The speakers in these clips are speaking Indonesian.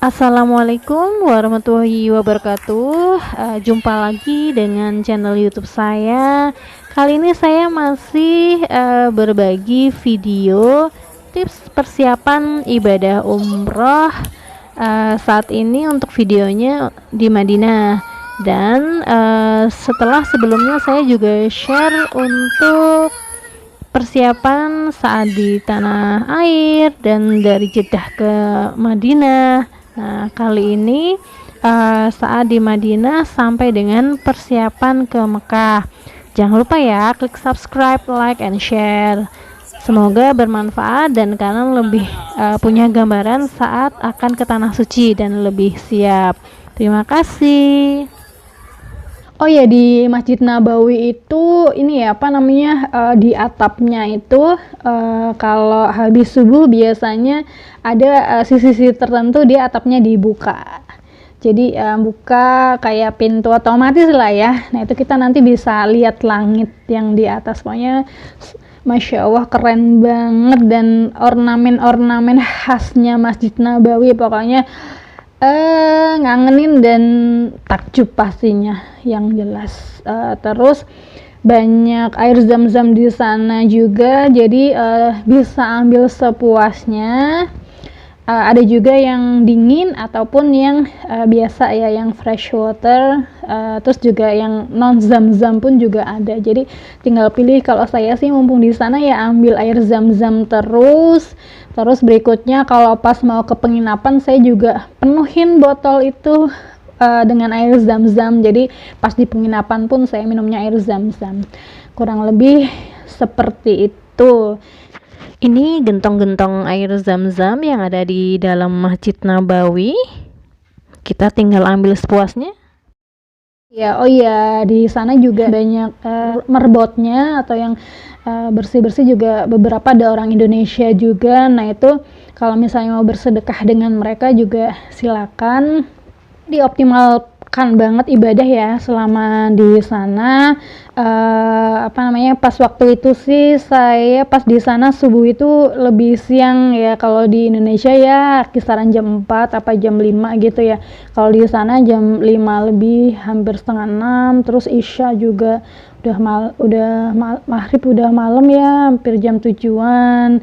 Assalamualaikum warahmatullahi wabarakatuh. Jumpa lagi dengan channel YouTube saya. Kali ini saya masih berbagi video tips persiapan ibadah umroh. Saat ini untuk videonya di Madinah, dan setelah sebelumnya saya juga share untuk persiapan saat di tanah air dan dari Jeddah ke Madinah. Nah, kali ini saat di Madinah sampai dengan persiapan ke Mekah. Jangan lupa ya, klik subscribe, like, and share. Semoga bermanfaat dan kalian lebih punya gambaran saat akan ke tanah suci dan lebih siap. Terima kasih. Oh ya, di Masjid Nabawi itu ini ya apa namanya, di atapnya itu kalau habis subuh biasanya ada sisi-sisi tertentu di atapnya dibuka. Jadi buka kayak pintu otomatis lah ya. Nah itu kita nanti bisa lihat langit yang di atas. Pokoknya Masya Allah keren banget, dan ornamen-ornamen khasnya Masjid Nabawi pokoknya ngangenin dan takjub pastinya yang jelas. Terus banyak air zam-zam di sana juga, jadi bisa ambil sepuasnya. Ada juga yang dingin ataupun yang biasa ya, yang fresh water. Terus juga yang non zam-zam pun juga ada, jadi tinggal pilih. Kalau saya sih mumpung di sana ya ambil air zam-zam terus berikutnya kalau pas mau ke penginapan saya juga penuhin botol itu dengan air zam-zam. Jadi pas di penginapan pun saya minumnya air zam-zam. Kurang lebih seperti itu. Ini gentong-gentong air zam-zam yang ada di dalam Masjid Nabawi. Kita tinggal ambil sepuasnya. Ya, oh ya, di sana juga banyak merbotnya atau yang bersih-bersih juga, beberapa ada orang Indonesia juga. Nah itu kalau misalnya mau bersedekah dengan mereka juga silakan. Dioptimalkan banget ibadah ya selama di sana. Pas waktu itu sih saya pas di sana subuh itu lebih siang ya. Kalau di Indonesia ya kisaran jam 4 apa jam 5 gitu ya. Kalau di sana jam 5 lebih, hampir setengah 6. Terus Isya juga maghrib udah malam ya, hampir jam 7-an.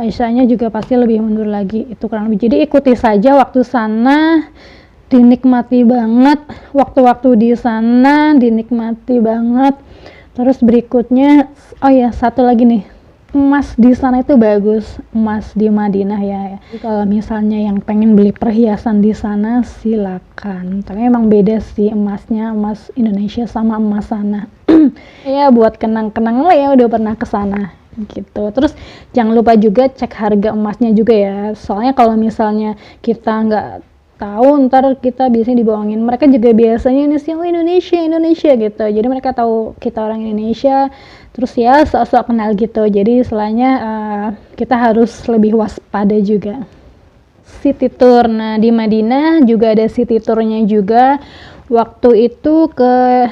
Isyanya juga pasti lebih mundur lagi. Itu kurang lebih. Jadi ikuti saja waktu sana, dinikmati banget waktu-waktu di sana, dinikmati banget. Terus berikutnya, oh ya satu lagi nih, emas di sana itu bagus, emas di Madinah ya. Jadi kalau misalnya yang pengen beli perhiasan di sana silakan. Tapi emang beda sih emasnya, emas Indonesia sama emas sana. Ya buat kenang-kenang lah ya udah pernah ke sana gitu. Terus jangan lupa juga cek harga emasnya juga ya. Soalnya kalau misalnya kita nggak tahu, ntar kita biasanya dibohongin. Mereka juga biasanya ini sih Indonesia gitu. Jadi mereka tahu kita orang Indonesia. Terus ya sok-sok kenal gitu. Jadi istilahnya kita harus lebih waspada juga. City tour. Nah di Madinah juga ada city tournya juga. Waktu itu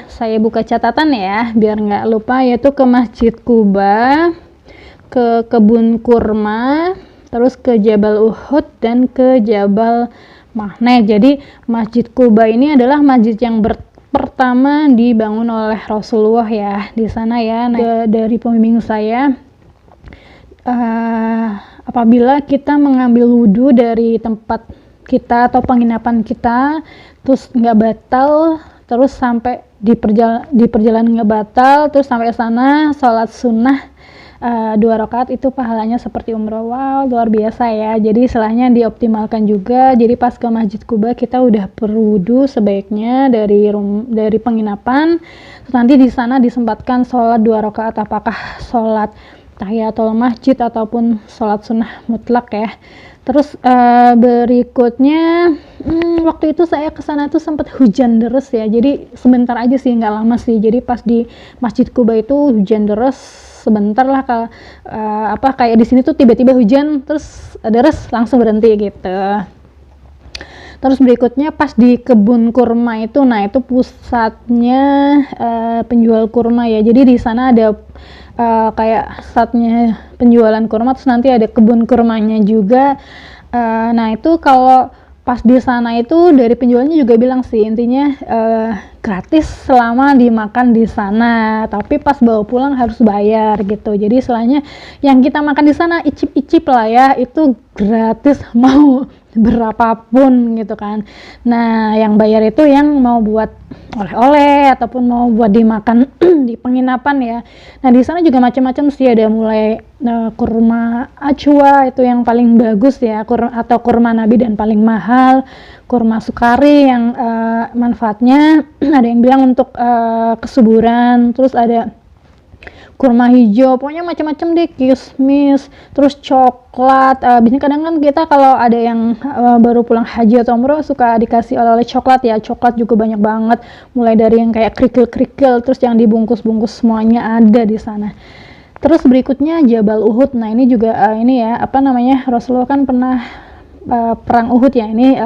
saya buka catatan ya biar nggak lupa, yaitu ke Masjid Kuba, ke kebun kurma, terus ke Jabal Uhud dan ke Jabal Magnet. Jadi Masjid Kuba ini adalah masjid yang pertama dibangun oleh Rasulullah ya di sana ya. Nah, dari pembimbing saya, apabila kita mengambil wudhu dari tempat kita atau penginapan kita terus nggak batal, terus sampai di perjalanan nggak batal, terus sampai sana sholat sunnah 2 rakaat, itu pahalanya seperti umroh. Wow, luar biasa ya. Jadi istilahnya dioptimalkan juga. Jadi pas ke Masjid Kuba kita udah berwudu sebaiknya dari penginapan. Terus nanti di sana disempatkan sholat 2 rakaat, apakah sholat tahiyatul masjid ataupun sholat sunnah mutlak ya. Terus berikutnya waktu itu saya kesana tuh sempat hujan deras ya. Jadi sebentar aja sih, nggak lama sih. Jadi pas di Masjid Kuba itu hujan deras sebentar lah, kayak di sini tuh tiba-tiba hujan terus deras langsung berhenti gitu. Terus berikutnya pas di kebun kurma itu, nah itu pusatnya penjual kurma ya. Jadi di sana ada kayak saatnya penjualan kurma, terus nanti ada kebun kurmanya juga. Nah itu kalau pas di sana itu dari penjualnya juga bilang sih intinya gratis selama dimakan di sana, tapi pas bawa pulang harus bayar gitu. Jadi istilahnya yang kita makan di sana icip-icip lah ya, itu gratis mau berapapun gitu kan. Nah yang bayar itu yang mau buat oleh-oleh ataupun mau buat dimakan di penginapan ya. Nah di sana juga macam-macam sih, ada mulai kurma acwa itu yang paling bagus ya, atau kurma nabi dan paling mahal, kurma sukari yang manfaatnya ada yang bilang untuk kesuburan, terus ada kurma hijau, pokoknya macam-macam deh, kismis, terus coklat. Biasanya kadang kan kita kalau ada yang baru pulang haji atau umroh suka dikasih oleh-oleh coklat ya. Coklat juga banyak banget, mulai dari yang kayak kerikil-kerikil, terus yang dibungkus-bungkus semuanya ada di sana. Terus berikutnya Jabal Uhud. Nah ini juga ini ya, apa namanya, Rasulullah kan pernah perang Uhud ya, ini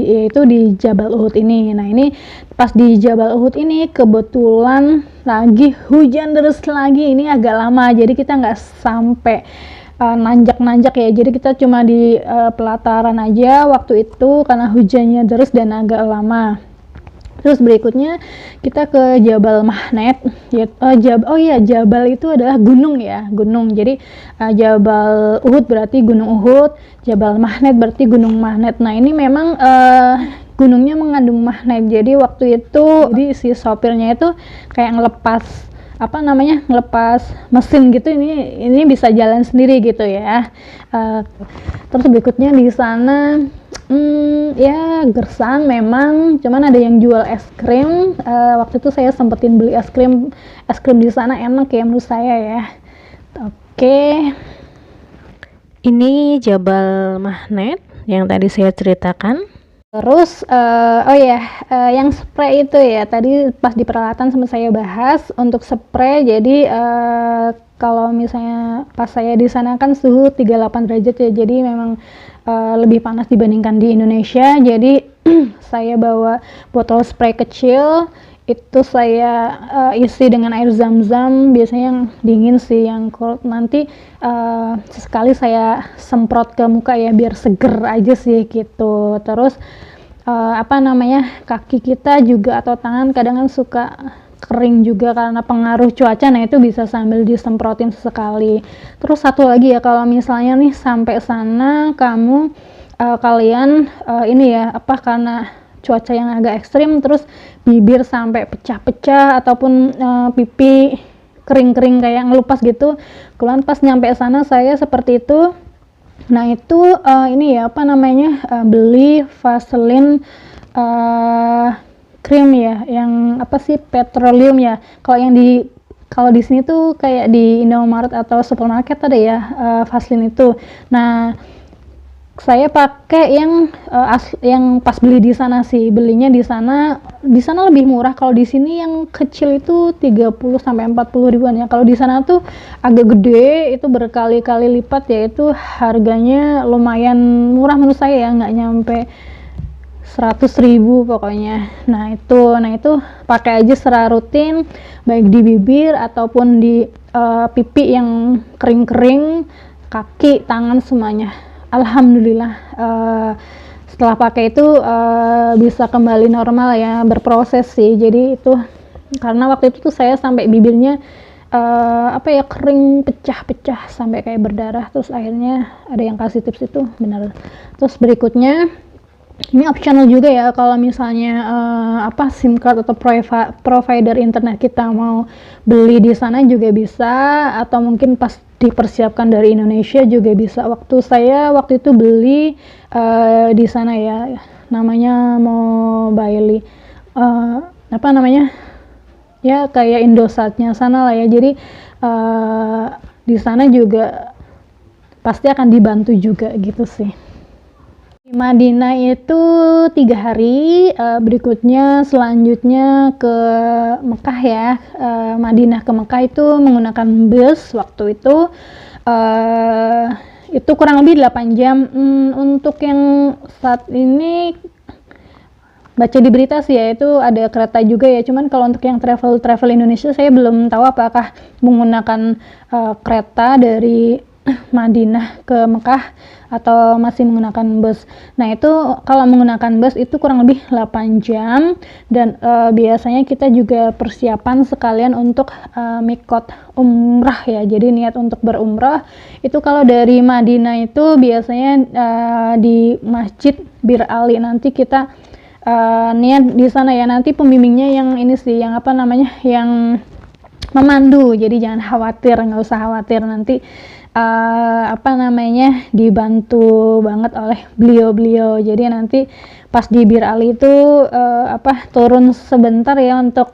yaitu di Jabal Uhud ini. Nah ini pas di Jabal Uhud ini kebetulan lagi hujan deras lagi, ini agak lama, jadi kita nggak sampai nanjak-nanjak ya, jadi kita cuma di pelataran aja waktu itu karena hujannya deras dan agak lama. Terus berikutnya kita ke Jabal Mahnet. Jabal itu adalah gunung ya, gunung. Jadi Jabal Uhud berarti gunung Uhud, Jabal Mahnet berarti gunung Mahnet. Nah ini memang gunungnya mengandung magnet. Jadi waktu itu si sopirnya itu kayak ngelepas mesin gitu, ini bisa jalan sendiri gitu ya. Terus berikutnya di sana ya gersang memang, cuman ada yang jual es krim. Waktu itu saya sempetin beli es krim di sana, enak ya menurut saya ya. Oke. Ini Jabal Mahnet yang tadi saya ceritakan. Terus yang spray itu ya, tadi pas di peralatan sempat saya bahas untuk spray. Jadi kalau misalnya pas saya di sana kan suhu 38 derajat ya, jadi memang lebih panas dibandingkan di Indonesia. Jadi saya bawa botol spray kecil, itu saya isi dengan air zam-zam, biasanya yang dingin sih, yang cold nanti sesekali saya semprot ke muka ya biar seger aja sih gitu. Terus kaki kita juga atau tangan kadang kan suka kering juga karena pengaruh cuaca, nah itu bisa sambil disemprotin sesekali. Terus satu lagi ya, kalau misalnya nih sampai sana kalian karena cuaca yang agak ekstrim, terus bibir sampai pecah-pecah ataupun pipi kering-kering kayak ngelupas gitu, kemudian pas nyampe sana saya seperti itu. Nah itu beli Vaseline krim ya, yang petroleum ya. Kalau di sini tuh kayak di Indomaret atau supermarket ada ya Vaseline itu. Nah saya pakai yang pas beli di sana sih, belinya di sana lebih murah. Kalau di sini yang kecil itu 30 sampai 40 ribuan ya. Kalau di sana tuh agak gede, itu berkali-kali lipat ya, itu harganya lumayan murah menurut saya ya, nggak nyampe 100.000 pokoknya. Nah itu pakai aja secara rutin, baik di bibir ataupun di pipi yang kering-kering, kaki, tangan semuanya. Alhamdulillah setelah pakai itu bisa kembali normal ya, berproses sih. Jadi itu karena waktu itu tuh saya sampai bibirnya kering, pecah-pecah sampai kayak berdarah. Terus akhirnya ada yang kasih tips itu, benar. Terus berikutnya ini optional juga ya, kalau misalnya SIM card atau provider internet kita mau beli di sana juga bisa, atau mungkin pas dipersiapkan dari Indonesia juga bisa. Waktu itu beli di sana ya, namanya Mobily, ya kayak Indosatnya sana lah ya. Jadi di sana juga pasti akan dibantu juga gitu sih. Di Madinah itu 3 hari, berikutnya selanjutnya ke Mekah ya. Madinah ke Mekah itu menggunakan bus waktu itu kurang lebih 8 jam. Untuk yang saat ini baca di berita sih ya, itu ada kereta juga ya, cuman kalau untuk yang travel Indonesia saya belum tahu apakah menggunakan kereta dari Madinah ke Mekah atau masih menggunakan bus. Nah, itu kalau menggunakan bus itu kurang lebih 8 jam dan biasanya kita juga persiapan sekalian untuk mikot umrah ya. Jadi niat untuk berumrah itu kalau dari Madinah itu biasanya di Masjid Bir Ali. Nanti kita niat di sana ya. Nanti pembimbingnya yang ini sih, yang apa namanya, yang memandu. Jadi jangan khawatir, nggak usah khawatir, nanti apa namanya, dibantu banget oleh beliau-beliau. Jadi nanti pas di Bir Ali itu turun sebentar ya untuk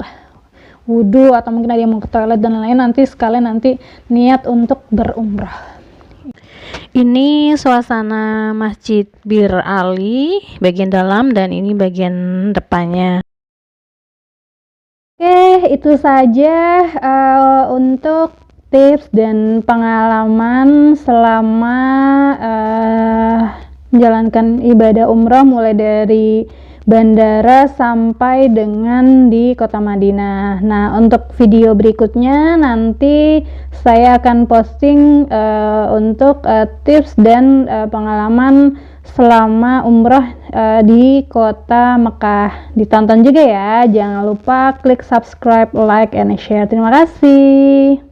wudhu atau mungkin ada yang mau ke toilet dan lain-lain, nanti sekalian nanti niat untuk berumrah. Ini suasana Masjid Bir Ali bagian dalam dan ini bagian depannya. Oke, itu saja untuk tips dan pengalaman selama menjalankan ibadah umrah mulai dari bandara sampai dengan di kota Madinah. Nah, untuk video berikutnya nanti saya akan posting untuk tips dan pengalaman selama umrah di kota Mekah. Ditonton juga ya, jangan lupa klik subscribe, like, and share. Terima kasih.